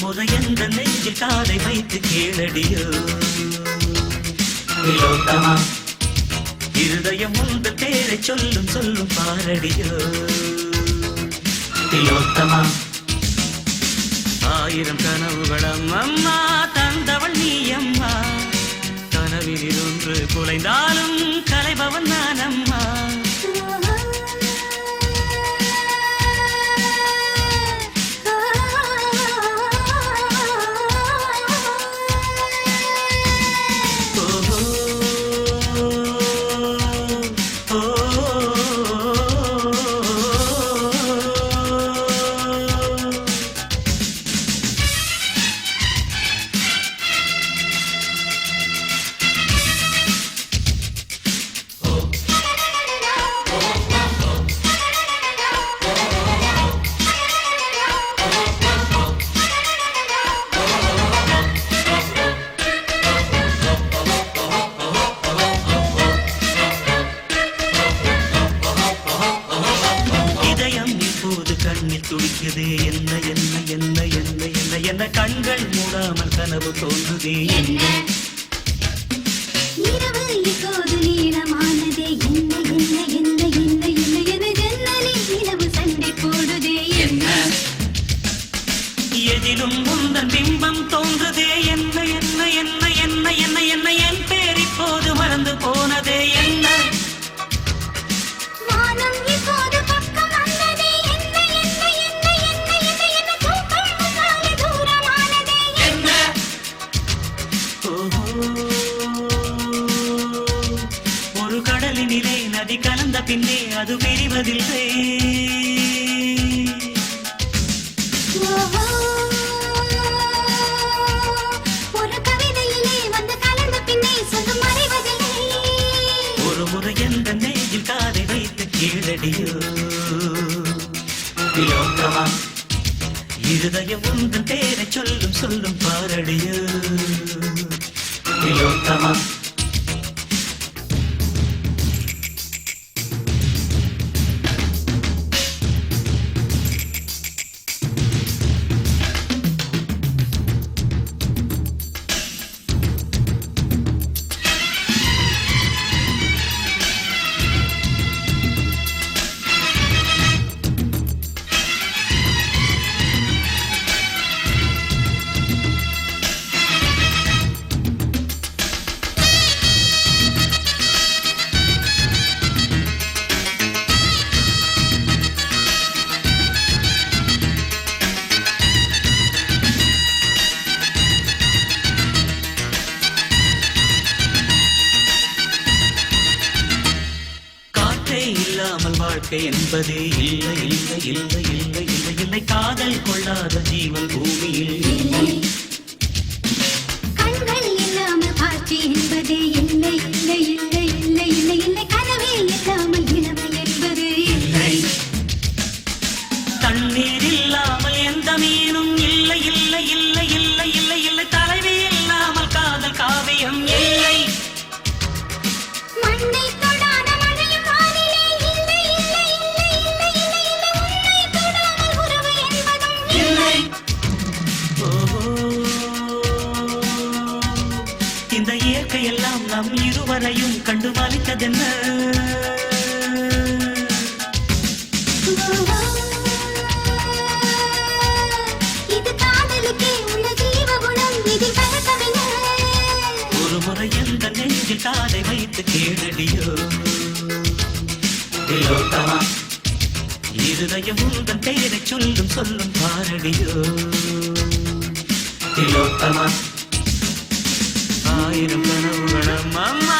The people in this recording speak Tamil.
முறை எந்த நெஞ்சில் காதை வைத்து கேளடியோ திலோத்தமா இருதயம் உந்த பேரை சொல்லும் சொல்லும் பாரடியோ திலோத்தமா ஆயிரம் கனவுகளம் அம்மா தந்தவள் நீ அம்மா கனவில் ஒன்று குலைந்தாலும் கலைபவன் நான் அம்மா துடிக்குதே என்ன என்ன என்ன என்ன என்ன என்ன கண்கள் மூடாமல் கனவு தோன்றுதே என்ன இரவு இப்போது நீளமானதே என்ன என்ன என்ன என்ன என்ன என ஜன்னலில் நிலவு சண்டை போடுதே என்ன எதிலும் முந்தன் பிம்பம் தோன்றுதே என்ன என்ன என்ன என்ன என்ன என்ன என் பேர் இப்போது மறந்து போனதே என்ன ஒரு கடலினிலே நதி கலந்த பின்னே அது பிரிவதில்லை ஒரு கவிதையிலே வந்து கலந்த பின்னே சொல்லும் மறைவதில்லை ஒரு முறை எந்த நெஞ்சில் காதை வைத்து கீழடியோ திலோத்தமா இருதயம் உந்தன் பேரை சொல்லும் சொல்லும் பாரடியோ திலோத்தமா இல்லாமல் வாழ்க்கை என்பதே இல்லை இல்லை இல்லை இல்லை இல்லை இல்லை காதல் கொள்ளாத ஜீவன் பூமியில் இல்லை கண்கள் இல்லாமல் காட்சி என்பதே இல்லை இல்லை இல்லை இல்லை இல்லை இல்லை கனவே இல்லாமல் இளமை என்பது இல்லை தண்ணீர் இல்லாமல் எந்த மீனும் இல்லை இல்லை இல்லை இல்லை இல்லை இல்லை தலைவி இல்லாமல் காதல் காவியம் இல்லை மண்ணை தொடாத மழையும் வானிலே இல்லை இல்லை இல்லை இல்லை இல்லை இல்லை உன்னை தொடாமல் உறவு என்பதும் இல்லை இந்த இயற்கையெல்லாம் நம் இருவரையும் கண்டு மலித்ததென்ன இது காதலுக்கே உள்ள ஜீவகுணம் இதில் கலக்கமில்லை ஒரு முறை எந்த நெஞ்சில் காதை வைத்து கேளடியோ திலோத்தமா இருதயம் உந்தன் பெயரை சொல்லும் சொல்லும் பாரடியோ திலோத்தமா ஆயிரம் கனவுகளம் அம்மா